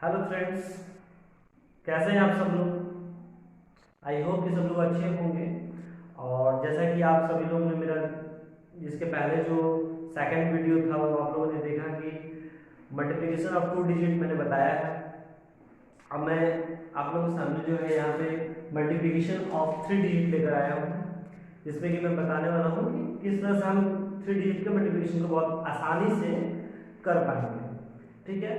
Hello friends, कैसे हैं आप सब लोग। आई होप कि सब लोग अच्छे होंगे। और जैसा कि आप सभी लोगों ने मेरा इसके पहले जो सेकंड वीडियो था वो आप लोगों ने देखा कि मल्टीप्लिकेशन ऑफ टू डिजिट मैंने बताया है। अब मैं आप लोगों के सामने जो है यहाँ पे मल्टीप्लिकेशन ऑफ थ्री डिजिट लेकर आया हूँ, जिसमें कि मैं बताने वाला हूँ कि किस तरह से हम थ्री डिजिट के मल्टीप्लिकेशन को बहुत आसानी से कर पाएंगे। ठीक है,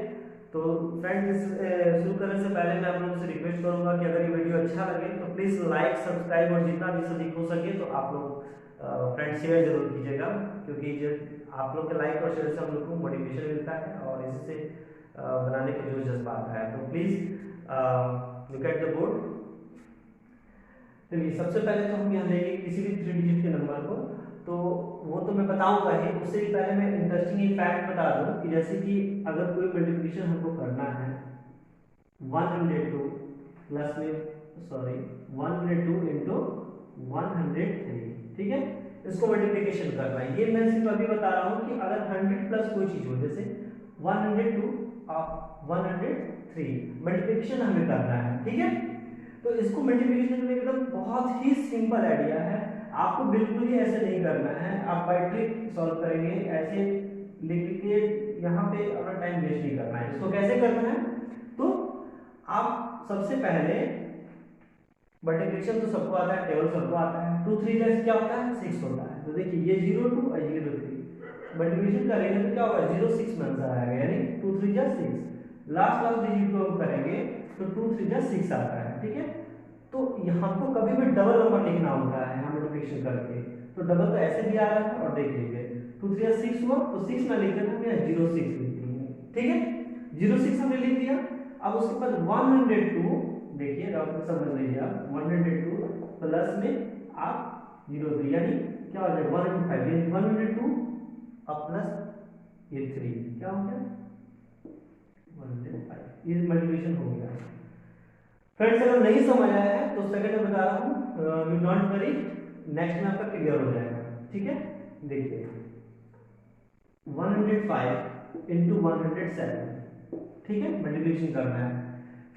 तो फ्रेंड्स शुरू करने से पहले मैं आप लोगों से रिक्वेस्ट करूंगा कि अगर ये वीडियो अच्छा लगे तो प्लीज़ लाइक सब्सक्राइब और जितना भी अधिक हो सके तो आप लोग फ्रेंड्स शेयर जरूर कीजिएगा, क्योंकि जो आप लोग के लाइक और शेयर से हम लोग को मोटिवेशन मिलता है और इससे बनाने का जो जज्बा आता है। तो please look at the board. चलिए, सबसे पहले तो हम यहाँ लेंगे किसी भी थ्री डिजिट के नंबर को, तो वो तो मैं बताऊंगा ही। उससे भी पहले मैं इंटरेस्टिंग एक फैक्ट बता दूं कि जैसे कि अगर कोई मल्टीप्लिकेशन हमको करना है 102 प्लस में 102 इंटू 103, ठीक है, इसको मल्टीप्लिकेशन करना है। ये मैं सिर्फ अभी बता रहा हूँ कि अगर 100 प्लस कोई चीज हो, जैसे 102 और 103 मल्टीप्लिकेशन हमें करना है, ठीक है। तो इसको मल्टीप्लिकेशन में एकदम बहुत ही सिंपल आइडिया है, आपको बिल्कुल ही ऐसे नहीं करना है। आप बाय ट्रिक सॉल्व करेंगे, ऐसे लिख के यहाँ पे अपना टाइम वेस्ट नहीं करना है। इसको कैसे करना है, तो आप सबसे पहले मल्टीप्लिकेशन तो सबको आता है, टेबल सबको आता है। 2 3 जैसे क्या होता है 6 होता है। तो देखिए ये 02 और 03 मल्टीप्लिकेशन करेंगे तो क्या होगा 06 में आंसर आएगा, यानी 2 3 जा 6। लास्ट डिजिट को हम करेंगे तो 2 3 जा 6 आता है, ठीक है। तो यहाँ को कभी भी डबल नंबर लिखना होता है हम मल्टीप्लिकेशन करके, तो डबल तो ऐसे भी आ रहा है। और देख लीजिए 2 3 6 हुआ तो 6 ना लिख देना, हम 06 लिख देंगे, ठीक है। 06 हमने लिख दिया। अब उसके बाद 102, देखिए डॉक्टर समझ लीजिए आप 102 प्लस में आप 03, यानी क्या हो जाएगा 105, यानी 102 अब प्लस ये 3 क्या हो गया 105। ये मल्टीप्लिकेशन हो गया। फ्रेंड्स अगर नहीं समझ आया है तो सेकंड में बता रहा हूँ, यू डोंट वरी, नेक्स्ट में आपका क्लियर हो जाएगा, ठीक है। देखिए 105 इंटू 107, ठीक है, मल्टीप्लिकेशन करना है।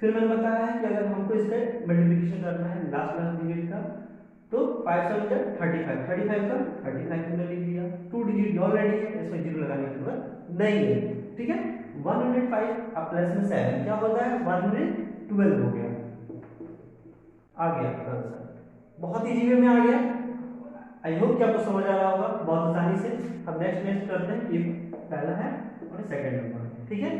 फिर मैंने बताया है कि अगर हमको इसका मल्टीप्लिकेशन करना है लास्ट डिजिट का, तो 5 7 जा 35, 35 का 35 हमने लिख दिया। 2 डिजिट ऑलरेडी है, इसमें जीरो लगाने की जरूरत नहीं है, ठीक है। 105 अब प्लस में 7 क्या होता है 112 हो गया, आ गया आंसर। बहुत इजी वे में आ गया। आई होप कि आपको समझ आ रहा होगा बहुत आसानी से। अब नेक्स्ट करते हैं, ये पहला है और सेकंड नंबर है, ठीक है।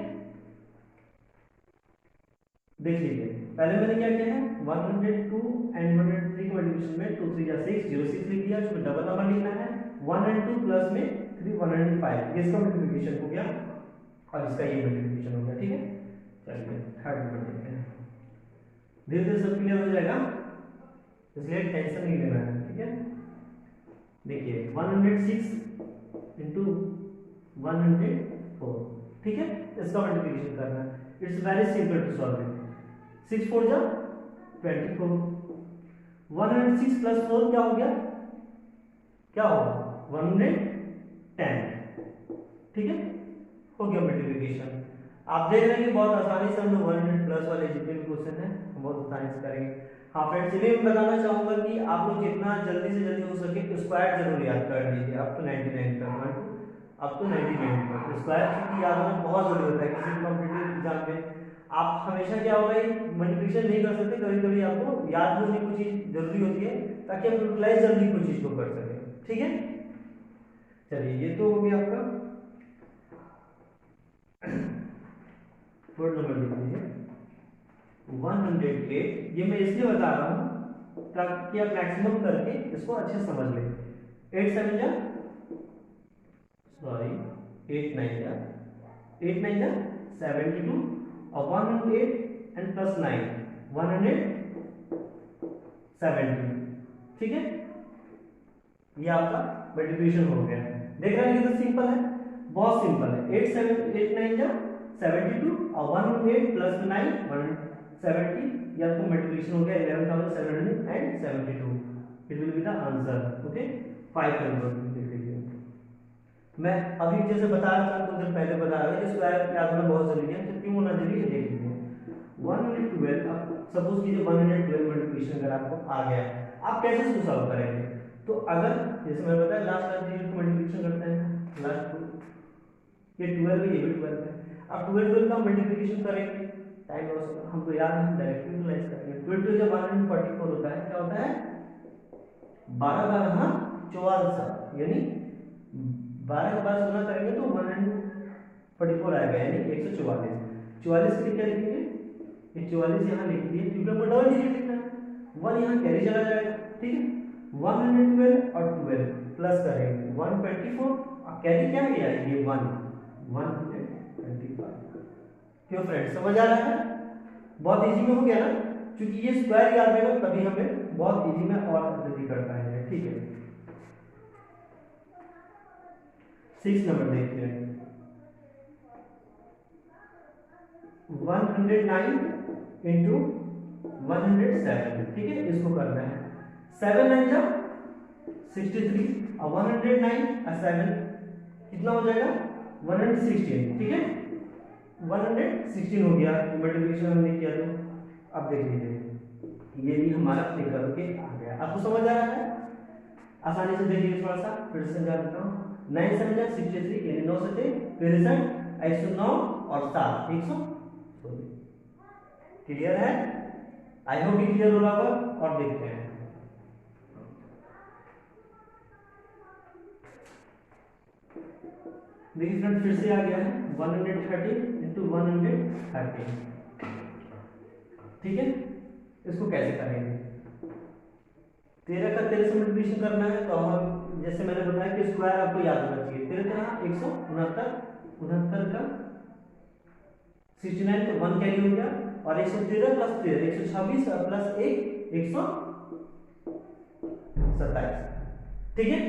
देख लीजिए पहले मैंने क्या किया है 102 एंड 103 को मल्टीप्लिकेशन में 2 3 जा 6 06 लिख दिया। उसमें डबल नंबर लिखना है 1 एंड 2 प्लस में 3 105, ये इसका मल्टीप्लिकेशन हो गया और इसका ये मल्टीप्लिकेशन हो गया, ठीक है। चलिए थर्ड नंबर देखते हैं, धीरे धीरे सब क्लियर हो जाएगा, इसलिए टेंशन नहीं लेना है, ठीक है। देखिए 106 इंटू 104, ठीक है, इसका मल्टीप्लिकेशन करना है। It's very simple to solve it. 6 4 जा 24, 106 प्लस 4 क्या हो गया, क्या होगा 110, ठीक है, हो गया मल्टीप्लिकेशन। आप देख रहे हैं कि बहुत आसानी से हम लोग 100 प्लस वाले जितने भी क्वेश्चन हैं हम बहुत आसानी से करेंगे। हाँ फ्रेंड्स, चलिए मैं बताना चाहूंगा कि आप लोग जितना जल्दी से जल्दी हो सके स्क्वायर जरूर याद कर लीजिए अप टू 99 तक, अप टू 99 तक स्क्वायर की याद होना बहुत जरूरी होता है किसी भी कॉम्पिटिटिव एग्जाम में। आप हमेशा क्या होगा मल्टीप्लिकेशन नहीं कर सकते, कभी कभी आपको याद होने की चीज जरूरी होती है ताकि आप यूटिलाइज जल्दी कोई चीज को कर सके, ठीक है। चलिए ये तो हो गया आपका। फोर्थ नंबर लिख लीजिए 108। ये मैं इसलिए बता रहा हूं ताकि आप मैक्सिमम करके इसको अच्छे समझ लें। 8 7 जा 8 9 जा 8 9 जा 72 और 108 एंड प्लस 9 170, ठीक है। ये आपका मल्टीप्लिकेशन हो गया। देख रहे हैं कितना सिंपल है, बहुत सिंपल है। 8 7 8 9 जा 72 और 108 प्लस 9 170, या तो मल्टीप्लिकेशन हो गया 11772। It will be the answer, okay. 5 number देख लीजिए। मैं अभी जैसे बता रहा था कुछ देर पहले बता रहा था कि स्क्वायर याद होना बहुत जरूरी है, तो क्यों होना जरूरी है देख लीजिए। 112, अब सपोज कीजिए 112 मल्टीप्लिकेशन अगर आपको आ गया, आप कैसे इसको सॉल्व करेंगे? तो अगर जैसे मैंने बताया लास्ट डिजिट को मल्टीप्लिकेशन करते हैं, लास्ट को ये 12 है, ये भी 12 है। अब 12 का मल्टीप्लिकेशन करेंगे, टाइम लॉस होगा, हमको याद है, हम डायरेक्ट यूटिलाइज करेंगे। 12 जब 144 होता है, क्या होता है? 12 बारह 44, यानी 12 के बाद गुना करेंगे तो 144 आएगा, यानी 144। 44 के लिए क्या लिखेंगे? ये 44 यहाँ लिख दिए, क्योंकि हमको डबल डिजिट लिखना है, 1 यहाँ कैरी चला जाएगा, ठीक है। 112 और 12 प्लस करेंगे 124, और कैरी क्या है? ये 125। क्यों फ्रेंड्स, समझ आ रहा है? बहुत इजी में हो गया ना, क्योंकि ये स्क्वायर याद है ना, तभी हमें बहुत इजी में और जल्दी कर पाएंगे, ठीक है। 6 नंबर देखते हैं, 109 इंटू 107, ठीक है, इसको करना है। 7 9 जा 63, और 109 और 7 कितना हो जाएगा? 116, ठीक है, 116 हो गया, मल्टीप्लिकेशन हमने किया। तो अब देख लीजिए, ये भी हमारा निकल के आ गया। आपको समझ आ रहा है? आसानी से देखिए, थोड़ा सा फिर से समझा देता हूँ। 9 7 63, यानी 9 7 63, 109 और 7 116। क्लियर है? आई होप क्लियर हो रहा होगा। और देखते हैं, देखिए फ्रेंड, फिर से आ गया है 130 इंटू 130, ठीक है। इसको कैसे करेंगे? 13 का 13 से मल्टीप्लिकेशन करना है, तो हम जैसे मैंने बताया कि स्क्वायर आपको याद होना चाहिए। 13 169, 69 का 69, तो 1 कैरी हो गया, और 113 प्लस 13 126 और प्लस 1 127, ठीक है।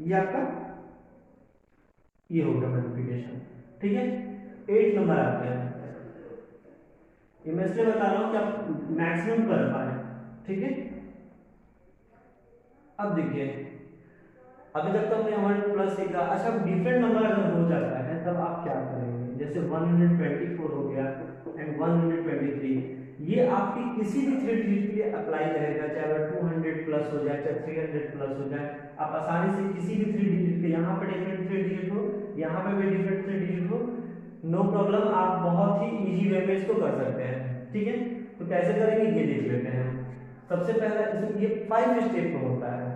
ये आपका ये हो गया मल्टीप्लिकेशन, ठीक है। 8 नंबर आते हैं, ये मैं इसलिए बता रहा हूं कि आप मैक्सिमम कर पाए, ठीक है। अब देखिए, अभी तक तो हमने 1 प्लस 1 का, अच्छा डिफरेंट नंबर अगर हो जाता है तब आप क्या करेंगे? जैसे 124 हो गया एंड 123, ये आपकी किसी भी 3 डिजिट के लिए अप्लाई रहेगा, चाहे वह 200 प्लस हो जाए, चाहे 300 प्लस हो जाए। आप आसानी से किसी भी 3 डिजिट के, यहाँ पे डिफरेंट 3 डिजिट हो, यहाँ पे भी डिफरेंट 3 डिजिट हो, नो प्रॉब्लम, आप बहुत ही इजी वे में इसको कर सकते हैं, ठीक है। तो कैसे करेंगे ये देख लेते हैं। सबसे पहला ये 5 स्टेप में होता है।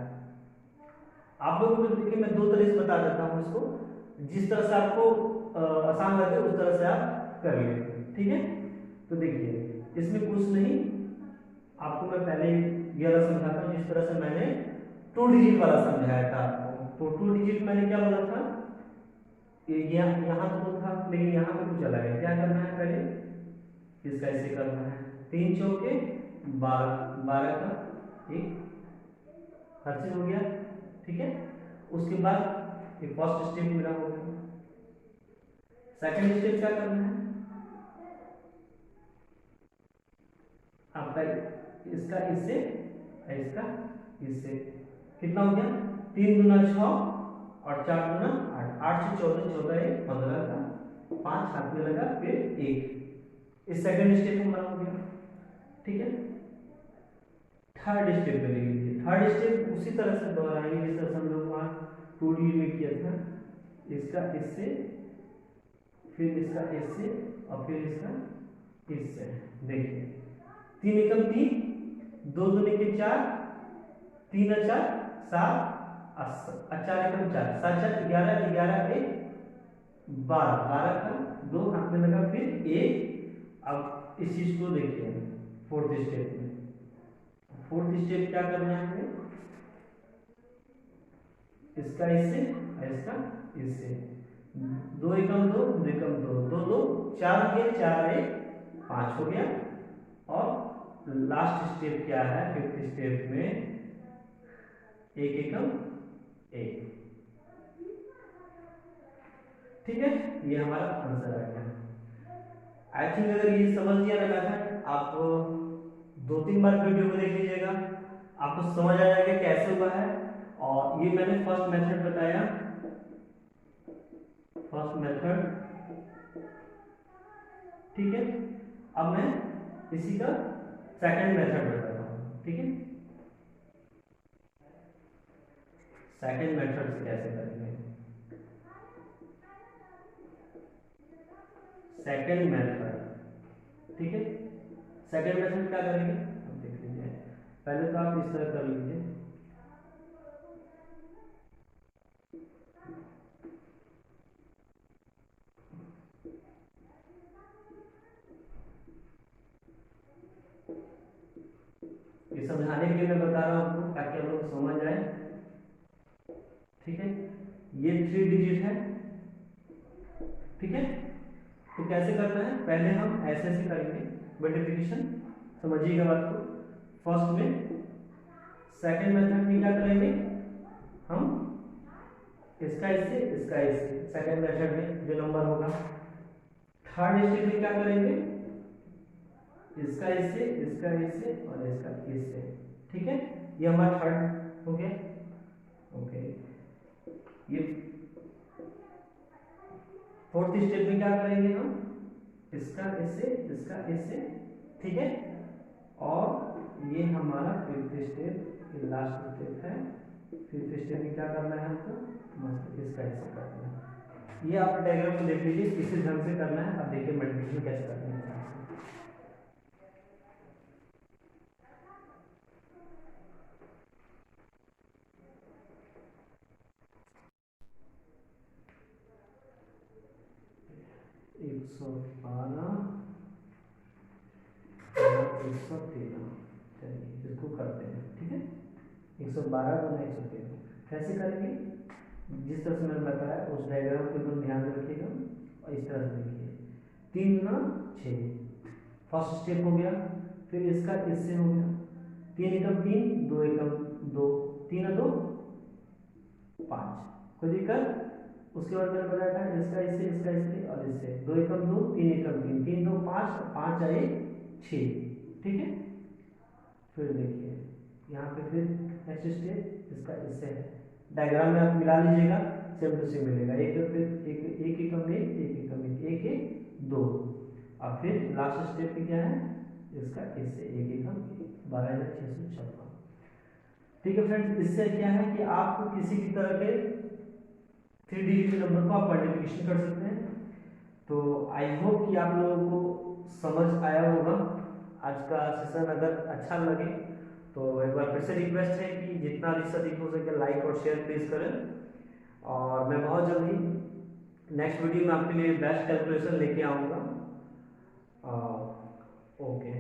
आप लोगों को देखिए, मैं 2 तरह से बता देता हूँ इसको, जिस तरह से आपको आसान लगे उस तरह से आप कर लेंगे, ठीक है। तो देखिए, इसमें कुछ नहीं, आपको मैं पहले ये वाला समझाता हूँ, जिस तरह से मैंने 2 डिजिट वाला समझाया था आपको। तो 2 डिजिट मैंने क्या बोला था, यहाँ तो था, लेकिन यहाँ पे कुछ अलग है। क्या करना है? पहले इसका ऐसे करना है, 3 चौके 12, 12 का 1, हर चीज हो गया, ठीक है। उसके बाद ये फर्स्ट स्टेप मेरा हो गया। सेकंड स्टेप क्या करना है? आपका इसका इससे, इसका इससे, कितना हो गया? 3 दूना 6 और 4 दूना 8, 8 से 14, 14 1 15 का 5 हाथ में लगा, फिर 1। इस सेकंड स्टेप हमारा हो गया, ठीक है। थर्ड स्टेप पे देख लीजिए, थर्ड स्टेप उसी तरह से दोहराएंगे जिस तरह से हम लोग वहाँ 2D में किया था। इसका इससे, फिर इसका इससे, और फिर इसका इससे। देखिए, 3 एकम 3, 2 दूनी के 4, 3 और 4 7, 4 एकम 4, 7 4 11, 11 1 12, 12 का 2 हाथ में लगा, फिर 1। अब इस चीज को देखिए फोर्थ स्टेप में। फोर्थ स्टेप क्या करना है हमें? इसका इससे और इसका इससे, 2 एकम 2, 2 एकम 2, 2 2 4 हो गया, 4 1 5 हो गया। और लास्ट स्टेप क्या है? फिफ्थ स्टेप में 1 एकम 1, ठीक है। ये हमारा आंसर आ गया। आई थिंक अगर ये समझ लिया लगा था, आप 2-3 बार वीडियो को देख लीजिएगा, आपको समझ आ जाएगा कैसे हुआ है। और ये मैंने फर्स्ट मेथड बताया, फर्स्ट मेथड, ठीक है। अब मैं इसी का सेकंड मेथड बताता हूँ, ठीक है। सेकंड मेथड से कैसे करेंगे, सेकंड मेथड, ठीक है। सेकंड मेथड क्या करेंगे अब देख लीजिए। पहले तो आप इस तरह कर लीजिए, ये समझाने के लिए मैं बता रहा हूँ आपको ताकि आप लोग समझ जाए, ठीक है। ये 3 डिजिट है, ठीक है। तो कैसे करना है, पहले हम ऐसे से करेंगे मल्टीप्लिकेशन, समझिएगा बात को। फर्स्ट में सेकंड मेथड में क्या करेंगे हम, इसका इससे इसका इससे, सेकंड मेथड में जो नंबर होगा। थर्ड स्टेप में क्या करेंगे, इसका इससे इसका इससे और इसका इससे, ठीक है। ये हमारा थर्ड हो गया, ओके। ये फोर्थ स्टेप में क्या करेंगे हम, इसका इससे, ठीक है। और ये हमारा फिफ्थ स्टेप, ये लास्ट स्टेप है। फिफ्थ स्टेप में क्या करना है हमको, मस्त इसका ऐसे करना है। ये आप डायग्राम को देख लीजिए, इसी ढंग से करना है। अब देखिए मल्टीप्लिकेशन कैसे करना है। 112 113, चलिए इसको करते हैं, ठीक है। 112 गुना 113 कैसे करेंगे, जिस तरह से मैंने बताया उस डायग्राम को एकदम ध्यान में रखिएगा और इस तरह से देखिए। 3 गुना 6, फर्स्ट स्टेप हो गया। फिर इसका इससे हो गया, 3 एकम 3, 2 एकम 2, 3 और 2 5, कोई दिक्कत। उसके बाद मैंने बताया था इसका इससे और इससे, 2 एकम 2, 3 एकम 3, 3 2 5, 5 आए 6, ठीक है। फिर देखिए यहाँ पे फिर नेक्स्ट स्टेप इसका इससे है, डायग्राम में आप मिला लीजिएगा, सेम टू सेम मिलेगा। एक फिर एक एकम एक एक 2, और फिर लास्ट स्टेप पे क्या है, इसका इससे एक एकम 12,656, ठीक है फ्रेंड्स। इससे क्या है कि आप किसी भी तरह के 3 डिजिट नंबर को आप मल्टीप्लिकेशन कर सकते हैं। तो आई होप कि आप लोगों को समझ आया होगा। आज का सेशन अगर अच्छा लगे तो एक बार फिर से रिक्वेस्ट है कि जितना अधिक से अधिक हो सके लाइक और शेयर प्लीज करें। और मैं बहुत जल्दी नेक्स्ट वीडियो में आपके लिए बेस्ट कैलकुलेशन लेके आऊँगा। ओके।